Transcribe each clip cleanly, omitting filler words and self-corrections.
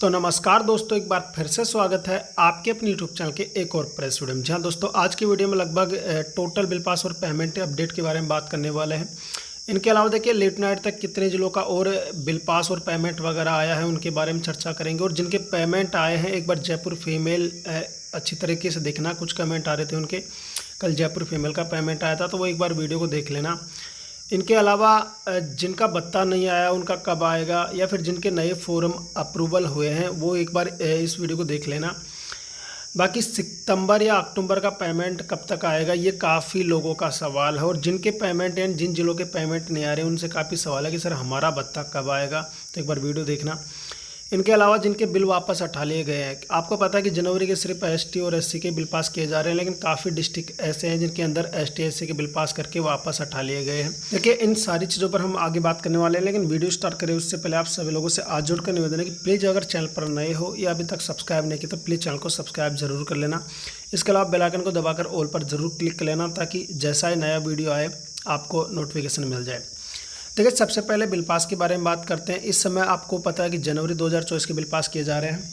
तो नमस्कार दोस्तों, एक बार फिर से स्वागत है आपके अपने यूट्यूब चैनल के एक और प्रेस वीडियो में। जहां दोस्तों आज की वीडियो में लगभग टोटल बिल पास और पेमेंट अपडेट के बारे में बात करने वाले हैं। इनके अलावा देखिए लेट नाइट तक कितने जिलों का और बिल पास और पेमेंट वगैरह आया है उनके बारे में चर्चा करेंगे। और जिनके पेमेंट आए हैं, एक बार जयपुर फीमेल अच्छी तरीके से देखना, कुछ कमेंट आ रहे थे उनके, कल जयपुर फीमेल का पेमेंट आया था तो वो एक बार वीडियो को देख लेना। इनके अलावा जिनका भत्ता नहीं आया उनका कब आएगा, या फिर जिनके नए फॉर्म अप्रूवल हुए हैं वो एक बार इस वीडियो को देख लेना। बाकी सितंबर या अक्टूबर का पेमेंट कब तक आएगा, ये काफ़ी लोगों का सवाल है। और जिनके पेमेंट हैं, जिन जिलों के पेमेंट नहीं आ रहे उनसे काफ़ी सवाल है कि सर हमारा भत्ता कब आएगा, तो एक बार वीडियो देखना। इनके अलावा जिनके बिल वापस हटा लिए गए हैं, आपको पता है कि जनवरी के सिर्फ एसटी और एससी के बिल पास किए जा रहे हैं, लेकिन काफ़ी डिस्ट्रिक्ट ऐसे हैं जिनके अंदर एसटी एससी के बिल पास करके वापस हटा लिए गए हैं। देखिए इन सारी चीज़ों पर हम आगे बात करने वाले हैं, लेकिन वीडियो स्टार्ट करें उससे पहले आप सभी लोगों से आज जोड़कर निवेदन है कि प्लीज़ अगर चैनल पर नए हो या अभी तक सब्सक्राइब नहीं किया तो प्लीज़ चैनल को सब्सक्राइब जरूर कर लेना। इसके अलावा बेल आइकन को दबाकर ऑल पर जरूर क्लिक कर लेना ताकि जैसा ही नया वीडियो आए आपको नोटिफिकेशन मिल जाए। देखिए सबसे पहले बिल पास के बारे में बात करते हैं। इस समय आपको पता है कि जनवरी 2024 के बिल पास किए जा रहे हैं।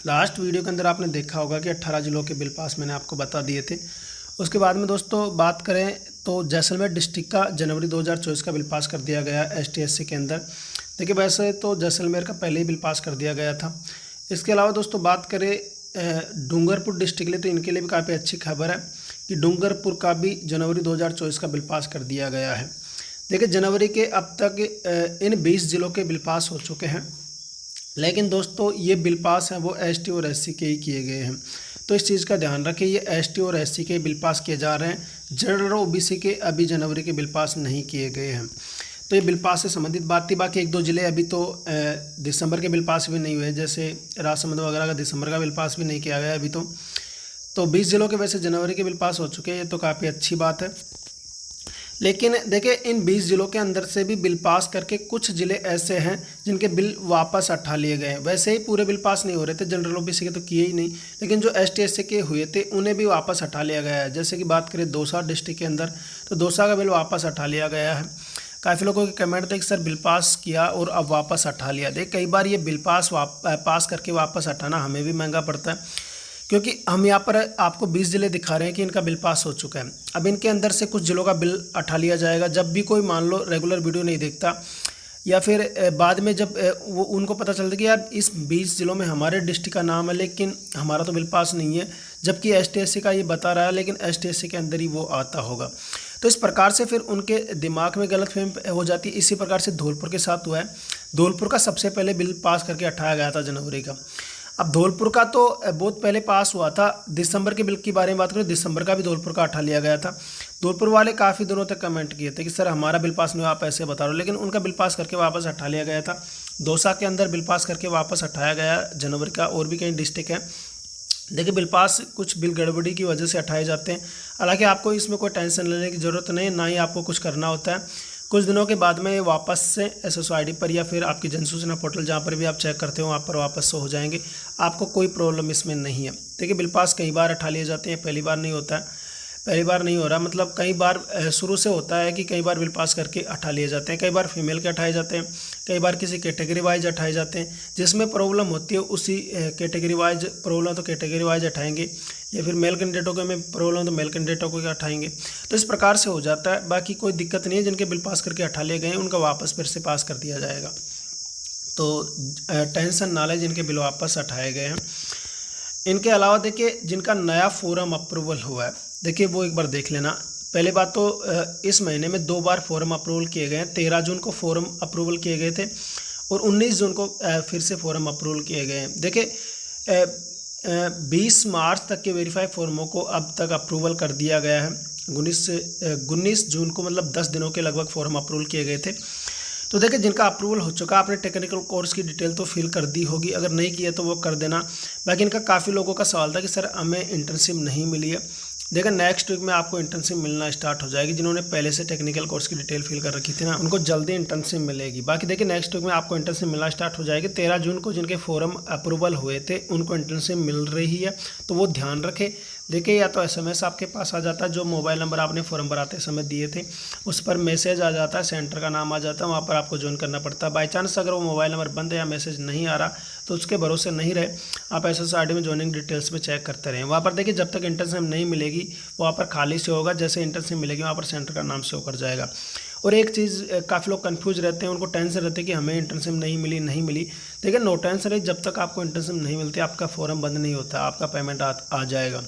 लास्ट वीडियो के अंदर आपने देखा होगा कि 18 जिलों के बिल पास मैंने आपको बता दिए थे। उसके बाद में दोस्तों बात करें तो जैसलमेर डिस्ट्रिक्ट का जनवरी 2024 का बिल पास कर दिया गया एसटी एससी के अंदर। देखिए वैसे तो जैसलमेर का पहले ही बिल पास कर दिया गया था। इसके अलावा दोस्तों बात करें डूंगरपुर डिस्ट्रिक्ट के लिए, तो इनके लिए भी काफ़ी अच्छी खबर है कि डूंगरपुर का भी जनवरी 2024 का बिल पास कर दिया गया है। देखिए जनवरी के अब तक इन 20 जिलों के बिल पास हो चुके हैं, लेकिन दोस्तों ये बिल पास हैं वो एसटी और एससी के ही किए गए हैं। तो इस चीज़ का ध्यान रखें, ये एसटी और एससी के बिल पास किए जा रहे हैं। जनरल और ओबीसी के अभी जनवरी के बिल पास नहीं किए गए हैं। तो ये बिल पास से संबंधित बात थी। बाकी एक दो ज़िले अभी तो दिसंबर के बिल पास भी नहीं हुए, जैसे राजसमंद वगैरह का दिसंबर का बिल पास भी नहीं किया गया अभी तो 20 जिलों के वैसे जनवरी के बिल पास हो चुके हैं, ये तो काफ़ी अच्छी बात है। लेकिन देखिए इन 20 जिलों के अंदर से भी बिल पास करके कुछ ज़िले ऐसे हैं जिनके बिल वापस हटा लिए गए हैं। वैसे ही पूरे बिल पास नहीं हो रहे थे, जनरल ओबीसी के तो किए ही नहीं, लेकिन जो एसटी एससी के हुए थे उन्हें भी वापस हटा लिया गया है। जैसे कि बात करें दौसा डिस्ट्रिक्ट के अंदर, तो दौसा का बिल वापस हटा लिया गया है। काफ़ी लोगों के कमेंट थे कि सर बिल पास किया और अब वापस हटा लिया। देख कई बार ये बिल पास करके वापस हटाना हमें भी महंगा पड़ता है, क्योंकि हम यहाँ पर आपको 20 ज़िले दिखा रहे हैं कि इनका बिल पास हो चुका है। अब इनके अंदर से कुछ ज़िलों का बिल हटा लिया जाएगा। जब भी कोई मान लो रेगुलर वीडियो नहीं देखता, या फिर बाद में जब वो उनको पता चलता है कि यार इस 20 ज़िलों में हमारे डिस्ट्रिक्ट का नाम है लेकिन हमारा तो बिल पास नहीं है, जबकि एसटी एससी का ये बता रहा है लेकिन एसटी एससी के अंदर ही वो आता होगा। तो इस प्रकार से फिर उनके दिमाग में गलतफहमी हो जाती है। इसी प्रकार से धौलपुर के साथ हुआ है। धौलपुर का सबसे पहले बिल पास करके हटाया गया था जनवरी का। अब धौलपुर का तो बहुत पहले पास हुआ था। दिसंबर के बिल के बारे में बात करें, दिसंबर का भी धौलपुर का हटा लिया गया था। धौलपुर वाले काफ़ी दिनों तक कमेंट किए थे कि सर हमारा बिल पास नहीं, आप ऐसे बता रहे हो, लेकिन उनका बिल पास करके वापस हटा लिया गया था। दौसा के अंदर बिल पास करके वापस हटाया गया जनवरी का। और भी कई डिस्ट्रिक्ट हैं। देखिए बिल पास कुछ बिल गड़बड़ी की वजह से हटाए जाते हैं। हालांकि आपको इसमें कोई टेंशन लेने की ज़रूरत नहीं, ना ही आपको कुछ करना होता है। कुछ दिनों के बाद में ये वापस से SSID पर या फिर आपकी जन सूचना पोर्टल जहाँ पर भी आप चेक करते हो वहाँ पर वापस से हो जाएंगे। आपको कोई प्रॉब्लम इसमें नहीं है। देखिए बिल पास कई बार हटा लिए जाते हैं, पहली बार नहीं होता है, पहली बार नहीं हो रहा, मतलब कई बार शुरू से होता है कि कई बार बिल पास करके हटा लिए जाते हैं। कई बार फीमेल के हटाए जाते हैं, कई बार किसी कैटेगरी वाइज हटाए जाते हैं। जिसमें प्रॉब्लम होती है उसी कैटेगरी वाइज प्रॉब्लम तो कैटेगरी वाइज हटाएंगे, या फिर मेल कैंडिडेटों के में प्रॉब्लम तो मेल कैंडिडेटों को हटाएंगे। तो इस प्रकार से हो जाता है। बाकी कोई दिक्कत नहीं है। जिनके बिल पास करके हटा लिए गए हैं उनका वापस फिर से पास कर दिया जाएगा, तो टेंशन ना लें जिनके बिल वापस हटाए गए हैं। इनके अलावा देखिए जिनका नया फॉर्म अप्रूवल हुआ है, देखिए वो एक बार देख लेना। पहले बात तो इस महीने में 2 बार फॉर्म अप्रूवल किए गए हैं। 13 जून को फॉर्म अप्रूवल किए गए थे और 19 जून को फिर से फॉर्म अप्रूवल किए गए हैं। देखिए 20 मार्च तक के वेरीफाई फॉर्मों को अब तक अप्रूवल कर दिया गया है। 19 जून को मतलब 10 दिनों के लगभग फॉर्म अप्रूवल किए गए थे। तो देखिए जिनका अप्रूवल हो चुका, आपने टेक्निकल कोर्स की डिटेल तो फिल कर दी होगी, अगर नहीं किया तो वो कर देना। बाकी इनका काफ़ी लोगों का सवाल था कि सर हमें इंटर्नशिप नहीं मिली है। देखिए नेक्स्ट वीक में आपको इंटर्नशिप मिलना स्टार्ट हो जाएगी। जिन्होंने पहले से टेक्निकल कोर्स की डिटेल फिल कर रखी थी ना, उनको जल्दी इंटर्नशिप मिलेगी। बाकी देखिए नेक्स्ट वीक में आपको इंटर्नशिप मिलना स्टार्ट हो जाएगी। 13 जून को जिनके फॉर्म अप्रूवल हुए थे उनको इंटर्नशिप मिल रही है, तो वो ध्यान रखें। देखिए या तो एसएमएस आपके पास आ जाता है, जो मोबाइल नंबर आपने फॉर्म भराते समय दिए थे उस पर मैसेज आ जाता है, सेंटर का नाम आ जाता है, वहाँ पर आपको ज्वाइन करना पड़ता है। बाई चांस अगर वो मोबाइल नंबर बंद है या मैसेज नहीं आ रहा तो उसके भरोसे नहीं रहे, आप SSRD में ज्वाइनिंग डिटेल्स में चेक करते रहें। वहाँ पर देखिए जब तक इंटर्नशिप नहीं मिलेगी वहाँ पर खाली से होगा, जैसे इंटर्नशिप मिलेगी वहाँ पर सेंटर का नाम शो कर जाएगा। और एक चीज़ काफ़ी लोग कंफ्यूज रहते हैं, उनको टेंशन रहती है कि हमें इंटर्नशिप नहीं मिली। देखिए नो टेंशन है, जब तक आपको इंटर्नशिप नहीं मिलती आपका फॉर्म बंद नहीं होता, आपका पेमेंट आ जाएगा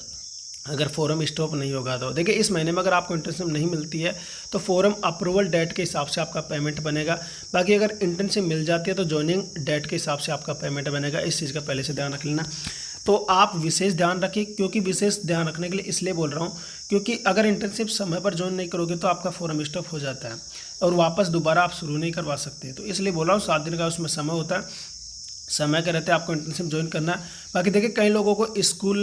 अगर फॉर्म स्टॉप नहीं होगा तो। देखिए इस महीने में अगर आपको इंटर्नशिप नहीं मिलती है तो फॉर्म अप्रूवल डेट के हिसाब से आपका पेमेंट बनेगा। बाकी अगर इंटर्नशिप मिल जाती है तो ज्वाइनिंग डेट के हिसाब से आपका पेमेंट बनेगा। इस चीज़ का पहले से ध्यान रख लेना। तो आप विशेष ध्यान रखिए, क्योंकि विशेष ध्यान रखने के लिए इसलिए बोल रहा हूँ क्योंकि अगर इंटर्नशिप समय पर ज्वाइन नहीं करोगे तो आपका फॉर्म स्टॉप हो जाता है और वापस दोबारा आप शुरू नहीं करवा सकते। तो इसलिए बोल रहा हूँ 7 दिन का उसमें समय होता है, समय के रहते आपको इंटर्नशिप ज्वाइन करना है। बाकी देखिए कई लोगों को स्कूल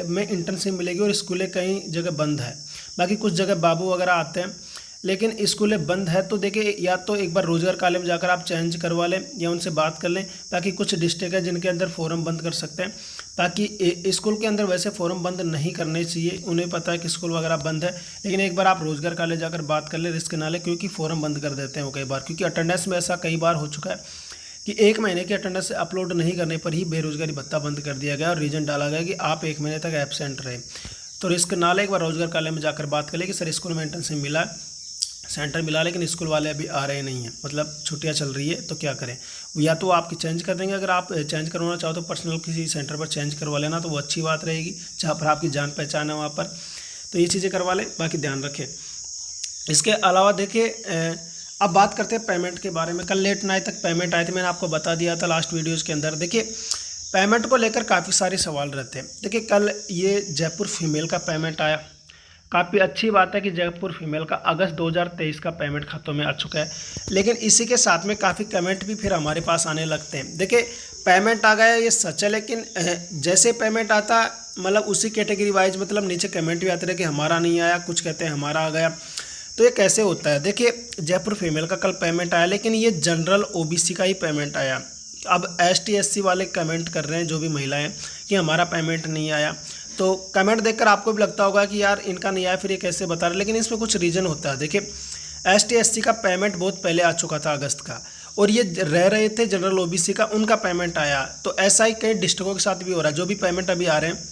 में इंटर्नशिप मिलेगी और स्कूलें कई जगह बंद है, बाकी कुछ जगह बाबू वगैरह आते हैं लेकिन स्कूलें बंद है। तो देखिए या तो एक बार रोजगार कॉलेज में जाकर आप चेंज करवा लें या उनसे बात कर लें। बाकी कुछ डिस्ट्रिक्ट है जिनके अंदर फॉर्म बंद कर सकते हैं, ताकि स्कूल के अंदर वैसे फॉर्म बंद नहीं करने चाहिए, उन्हें पता है कि स्कूल वगैरह बंद है, लेकिन एक बार आप रोजगार कॉलेज जाकर बात कर लें, रिस्क ना लें, क्योंकि फॉर्म बंद कर देते हैं वो कई बार। क्योंकि अटेंडेंस में ऐसा कई बार हो चुका है कि 1 महीने की अटेंडेंस अपलोड नहीं करने पर ही बेरोजगारी भत्ता बंद कर दिया गया और रीजन डाला गया कि आप 1 महीने तक एब्सेंट रहे। तो रिस्क ना लें, एक बार रोजगार कॉलेज में जाकर बात कर लें कि सर स्कूल में इंटर्नशिप मिला, सेंटर मिला, लेकिन स्कूल वाले अभी आ रहे नहीं हैं, मतलब छुट्टियां चल रही है, तो क्या करें। या तो आपकी चेंज कर देंगे, अगर आप चेंज करवाना चाहो तो पर्सनल किसी सेंटर पर चेंज करवा लेना, तो वो अच्छी बात रहेगी जहाँ पर आपकी जान पहचान है वहाँ पर। तो ये चीज़ें करवा लें, बाकी ध्यान रखें। इसके अलावा देखिए अब बात करते हैं पेमेंट के बारे में। कल लेट नाइट तक पेमेंट आए थे, मैंने आपको बता दिया था लास्ट वीडियोज़ के अंदर। देखिए पेमेंट को लेकर काफ़ी सारे सवाल रहते हैं। देखिए कल ये जयपुर फीमेल का पेमेंट आया, काफ़ी अच्छी बात है कि जयपुर फीमेल का अगस्त 2023 का पेमेंट खातों में आ चुका है, लेकिन इसी के साथ में काफ़ी कमेंट भी फिर हमारे पास आने लगते हैं। देखिए पेमेंट आ गया ये सच है, लेकिन जैसे पेमेंट आता मतलब उसी कैटेगरी वाइज मतलब नीचे कमेंट भी आते रहे कि हमारा नहीं आया, कुछ कहते हैं हमारा आ गया। तो ये कैसे होता है? देखिए जयपुर फीमेल का कल पेमेंट आया, लेकिन ये जनरल OBC का ही पेमेंट आया। अब ST SC वाले कमेंट कर रहे हैं जो भी महिलाएं कि हमारा पेमेंट नहीं आया। तो कमेंट देखकर आपको भी लगता होगा कि यार इनका नहीं आया, फिर ये कैसे बता रहे, लेकिन इसमें कुछ रीज़न होता है। देखिए ST SC का पेमेंट बहुत पहले आ चुका था अगस्त का, और ये रह रहे थे जनरल OBC का, उनका पेमेंट आया। तो ऐसा ही कई डिस्ट्रिक्टों के साथ भी हो रहा है। जो भी पेमेंट अभी आ रहे हैं,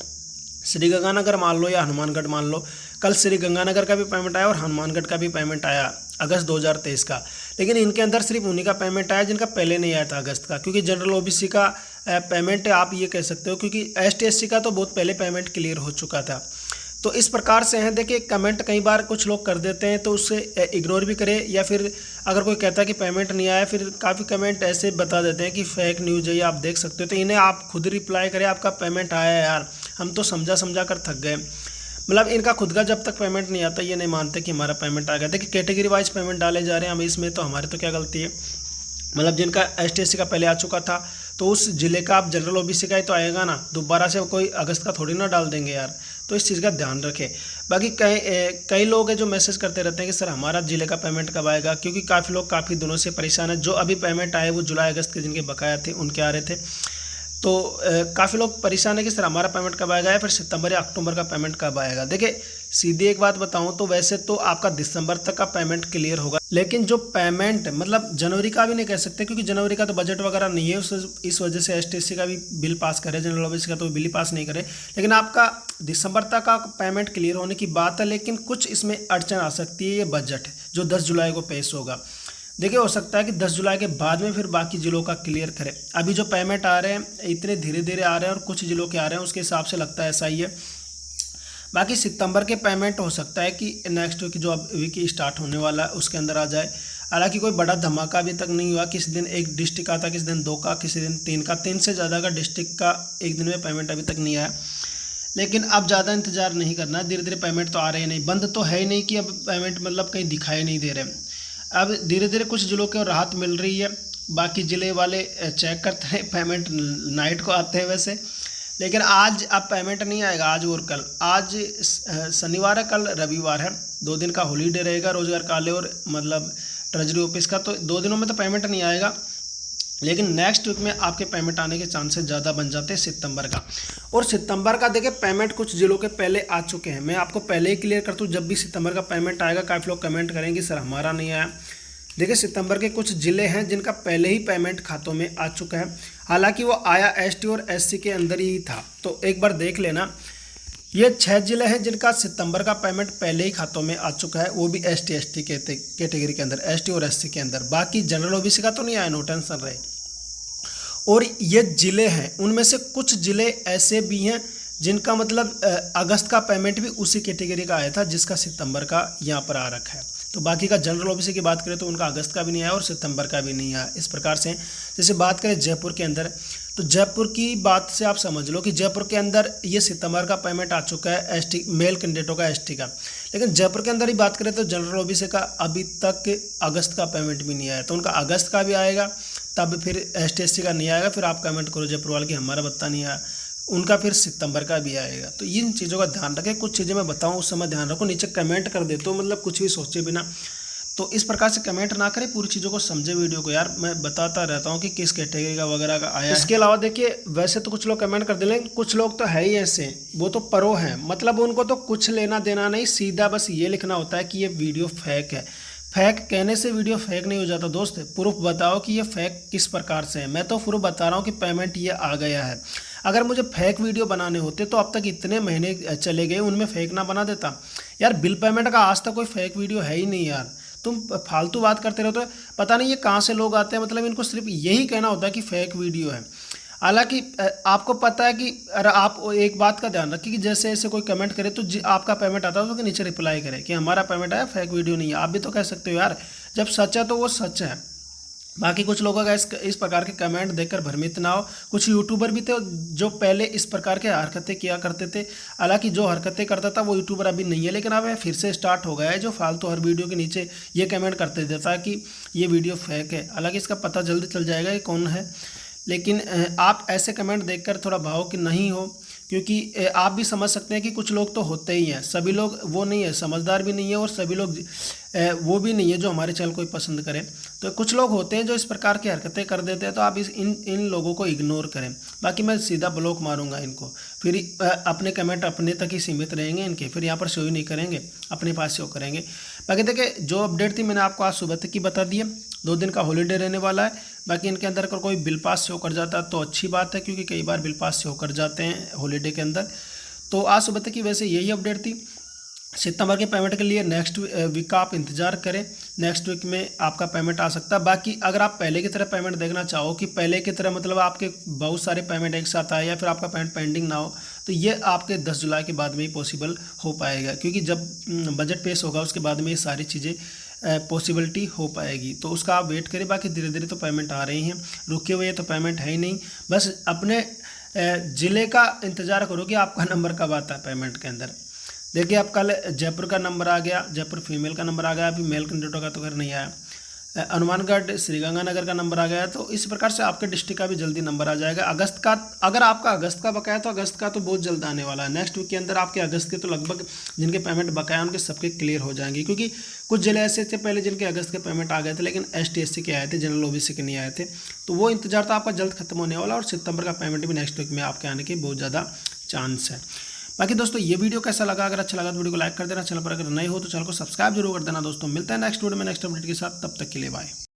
श्रीगंगानगर मान लो या हनुमानगढ़ मान लो, कल श्रीगंगानगर का भी पेमेंट आया और हनुमानगढ़ का भी पेमेंट आया अगस्त 2023 का, लेकिन इनके अंदर सिर्फ उन्हीं का पेमेंट आया जिनका पहले नहीं आया था अगस्त का, क्योंकि जनरल OBC का पेमेंट आप ये कह सकते हो, क्योंकि ST SC का तो बहुत पहले पेमेंट क्लियर हो चुका था। तो इस प्रकार से हैं। देखिए कमेंट कई बार कुछ लोग कर देते हैं, तो उससे इग्नोर भी करें, या फिर अगर कोई कहता है कि पेमेंट नहीं आया, फिर काफ़ी कमेंट ऐसे बता देते हैं कि फेक न्यूज़ है, ये आप देख सकते हो। तो इन्हें आप खुद रिप्लाई करें, आपका पेमेंट आया है यार, हम तो समझा कर थक गए। मतलब इनका खुद का जब तक पेमेंट नहीं आता ये नहीं मानते कि हमारा पेमेंट आ गया। देखिए कैटेगरी वाइज पेमेंट डाले जा रहे हैं हम इसमें, तो हमारी तो क्या गलती है। मतलब जिनका ST SC का पहले आ चुका था तो उस ज़िले का आप जनरल OBC का ही तो आएगा ना, दोबारा से कोई अगस्त का थोड़ी ना डाल देंगे यार। तो इस चीज़ का ध्यान रखें। बाकी कई लोग हैं जो मैसेज करते रहते हैं कि सर हमारा ज़िले का पेमेंट कब आएगा, क्योंकि काफ़ी लोग काफ़ी दिनों से परेशान हैं। जो अभी पेमेंट आए वो जुलाई अगस्त के जिनके बकाया थे उनके आ रहे थे, तो काफ़ी लोग परेशान है कि सर हमारा पेमेंट कब आएगा या फिर सितंबर या अक्टूबर का पेमेंट कब आएगा। देखिए सीधी एक बात बताऊं तो वैसे तो आपका दिसंबर तक का पेमेंट क्लियर होगा, लेकिन जो पेमेंट मतलब जनवरी का भी नहीं कह सकते, क्योंकि जनवरी का तो बजट वगैरह नहीं है, इस वजह से ST SC का भी बिल पास करे, जनरल OBC का तो बिल ही पास नहीं करे। लेकिन आपका दिसंबर तक का पेमेंट क्लियर होने की बात है, लेकिन कुछ इसमें अड़चन आ सकती है। ये बजट जो 10 जुलाई को पेश होगा, देखिए हो सकता है कि 10 जुलाई के बाद में फिर बाकी ज़िलों का क्लियर करें। अभी जो पेमेंट आ रहे हैं इतने धीरे धीरे आ रहे हैं और कुछ ज़िलों के आ रहे हैं, उसके हिसाब से लगता है ऐसा ही है। बाकी सितंबर के पेमेंट हो सकता है कि नेक्स्ट वीक जो अब वीक स्टार्ट होने वाला है उसके अंदर आ जाए। हालांकि कोई बड़ा धमाका अभी तक नहीं हुआ, किसी दिन एक डिस्ट्रिक्ट आता, किसी दिन 2 का, किसी दिन 3 का, 3 से ज़्यादा का डिस्ट्रिक्ट का एक दिन में पेमेंट अभी तक नहीं आया। लेकिन अब ज़्यादा इंतजार नहीं करना, धीरे धीरे पेमेंट तो आ रहे हैं, नहीं बंद तो है ही नहीं कि अब पेमेंट मतलब कहीं दिखाई नहीं दे रहे। अब धीरे धीरे कुछ ज़िलों को राहत मिल रही है, बाकी ज़िले वाले चेक करते हैं, पेमेंट नाइट को आते हैं वैसे। लेकिन आज अब पेमेंट नहीं आएगा, आज और कल। आज शनिवार है, कल रविवार है, 2 दिन का हॉलीडे रहेगा रोजगार कार्यालय और मतलब ट्रेजरी ऑफिस का, तो 2 दिनों में तो पेमेंट नहीं आएगा। लेकिन नेक्स्ट वीक में आपके पेमेंट आने के चांसेस ज़्यादा बन जाते हैं सितंबर का। और सितंबर का देखिए पेमेंट कुछ जिलों के पहले आ चुके हैं। मैं आपको पहले ही क्लियर करता हूँ, जब भी सितंबर का पेमेंट आएगा काफ़ी लोग कमेंट करेंगे सर हमारा नहीं आया। देखिए सितंबर के कुछ ज़िले हैं जिनका पहले ही पेमेंट खातों में आ चुका है, हालांकि वो आया एसटी और एससी के अंदर ही था। तो एक बार देख लेना, ये 6 ज़िले हैं जिनका सितंबर का पेमेंट पहले ही खातों में आ चुका है, वो भी एसटी एसटी कैटेगरी के अंदर, एसटी और एससी के अंदर। बाकी जनरल ओबीसी का तो नहीं आया, नो टेंशन रहे। और ये ज़िले हैं, उनमें से कुछ ज़िले ऐसे भी हैं जिनका मतलब अगस्त का पेमेंट भी उसी कैटेगरी का आया था जिसका सितंबर का यहाँ पर आ रखा है। तो बाकी का जनरल ओबीसी की बात करें तो उनका अगस्त का भी नहीं आया और सितंबर का भी नहीं आया। इस प्रकार से जैसे बात करें जयपुर के अंदर, तो जयपुर की बात से आप समझ लो कि जयपुर के अंदर ये सितंबर का पेमेंट आ चुका है एसटी मेल कैंडिडेटों का, एसटी का। लेकिन जयपुर के अंदर ही बात करें तो जनरल ओबीसी का अभी तक अगस्त का पेमेंट भी नहीं आया। तो उनका अगस्त का भी आएगा, तब फिर एसटी एससी का नहीं आएगा, फिर आप कमेंट करो जयपुर वाले की हमारा बत्ता नहीं आया, उनका फिर सितंबर का भी आएगा। तो इन चीज़ों का ध्यान रखें, कुछ चीज़ें मैं बताऊं उस समय ध्यान रखो, नीचे कमेंट कर देते हो मतलब कुछ भी सोचे बिना। तो इस प्रकार से कमेंट ना करें, पूरी चीज़ों को समझे वीडियो को। यार मैं बताता रहता हूँ कि किस कैटेगरी का वगैरह का आया। इसके अलावा देखिए वैसे तो कुछ लोग कमेंट कर दे, लेकिन कुछ लोग तो है ही ऐसे, वो तो प्रो हैं, मतलब उनको तो कुछ लेना देना नहीं, सीधा बस ये लिखना होता है कि ये वीडियो फेक है। फेक कहने से वीडियो फेक नहीं हो जाता दोस्त, प्रूफ बताओ कि ये फेक किस प्रकार से है। मैं तो प्रूफ बता रहा हूँ कि पेमेंट ये आ गया है। अगर मुझे फेक वीडियो बनाने होते तो अब तक इतने महीने चले गए, उनमें फेक ना बना देता यार। बिल पेमेंट का आज तक कोई फेक वीडियो है ही नहीं यार, तुम फालतू बात करते रहते हो। पता नहीं ये कहाँ से लोग आते हैं, मतलब इनको सिर्फ यही कहना होता है कि फेक वीडियो है। हालांकि आपको पता है कि अगर आप एक बात का ध्यान रखिए कि जैसे ऐसे कोई कमेंट करे तो आपका पेमेंट आता है तो नीचे रिप्लाई करे कि हमारा पेमेंट आया, फेक वीडियो नहीं है। आप भी तो कह सकते हो यार, जब सच है तो वो सच है। बाकी कुछ लोगों का इस प्रकार के कमेंट देखकर भ्रमित ना हो। कुछ यूट्यूबर भी थे जो पहले इस प्रकार के हरकतें किया करते थे, हालांकि जो हरकतें करता था वो यूट्यूबर अभी नहीं है, लेकिन अब फिर से स्टार्ट हो गया है जो फालतू हर वीडियो के नीचे ये कमेंट करते देता कि ये वीडियो फेक है। हालांकि इसका पता जल्दी चल जाएगा ये कौन है, लेकिन आप ऐसे कमेंट देखकर थोड़ा भाव कि नहीं हो, क्योंकि आप भी समझ सकते हैं कि कुछ लोग तो होते ही हैं, सभी लोग वो नहीं है, समझदार भी नहीं है और सभी लोग वो भी नहीं है जो हमारे चैनल को पसंद करें। तो कुछ लोग होते हैं जो इस प्रकार की हरकतें कर देते हैं, तो आप इन लोगों को इग्नोर करें। बाकी मैं सीधा ब्लॉक मारूंगा इनको, फिर अपने कमेंट अपने तक ही सीमित रहेंगे इनके, फिर यहाँ पर शो ही नहीं करेंगे, अपने पास शो करेंगे। बाकी देखिए जो अपडेट थी मैंने आपको आज सुबह तक की बता दी है, 2 दिन का हॉलीडे रहने वाला है। बाकी इनके अंदर अगर कोई बिल पास शो कर जाता है तो अच्छी बात है, क्योंकि कई बार बिल पास शो कर जाते हैं हॉलीडे के अंदर। तो आज सुबह तक की वैसे यही अपडेट थी सितंबर के पेमेंट के लिए। नेक्स्ट वीक का आप इंतजार करें, नेक्स्ट वीक में आपका पेमेंट आ सकता है। बाकी अगर आप पहले की तरह पेमेंट देखना चाहो कि पहले की तरह मतलब आपके बहुत सारे पेमेंट एक साथ आए या फिर आपका पेमेंट पेंडिंग ना हो, तो ये आपके 10 जुलाई के बाद में ही पॉसिबल हो पाएगा, क्योंकि जब बजट पेश होगा उसके बाद में ये सारी चीज़ें पॉसिबिलिटी हो पाएगी। तो उसका आप वेट करें। बाकी धीरे धीरे तो पेमेंट आ रही हैं, रुके हुए तो पेमेंट है ही नहीं। बस अपने ज़िले का इंतज़ार करो कि आपका नंबर कब आता है पेमेंट के अंदर। देखिए अब कल जयपुर का नंबर आ गया, जयपुर फीमेल का नंबर आ गया, अभी मेल कैंडिडेटों का तो खैर नहीं आया। हनुमानगढ़ श्रीगंगानगर का नंबर आ गया। तो इस प्रकार से आपके डिस्ट्रिक्ट का भी जल्दी नंबर आ जाएगा। अगस्त का अगर आपका अगस्त का बकाया तो अगस्त का तो बहुत जल्द आने वाला है। नेक्स्ट वीक के अंदर आपके अगस्त के तो लगभग जिनके पेमेंट बकाया उनके सबके क्लियर हो जाएंगे, क्योंकि कुछ जिले ऐसे थे पहले जिनके अगस्त के पेमेंट आ गए थे लेकिन ST SC के आए थे, जनरल OBC के नहीं आए थे। तो वो इंतजार तो आपका जल्द खत्म होने वाला और सितंबर का पेमेंट भी नेक्स्ट वीक में आपके आने के बहुत ज़्यादा चांस है। बाकी दोस्तों ये वीडियो कैसा लगा, अगर अच्छा लगा तो वीडियो को लाइक कर देना, चैनल पर अगर नए हो तो चैनल को सब्सक्राइब जरूर कर देना। दोस्तों मिलता है नेक्स्ट वीडियो में नेक्स्ट अपडेट के साथ, तब तक के लिए बाय।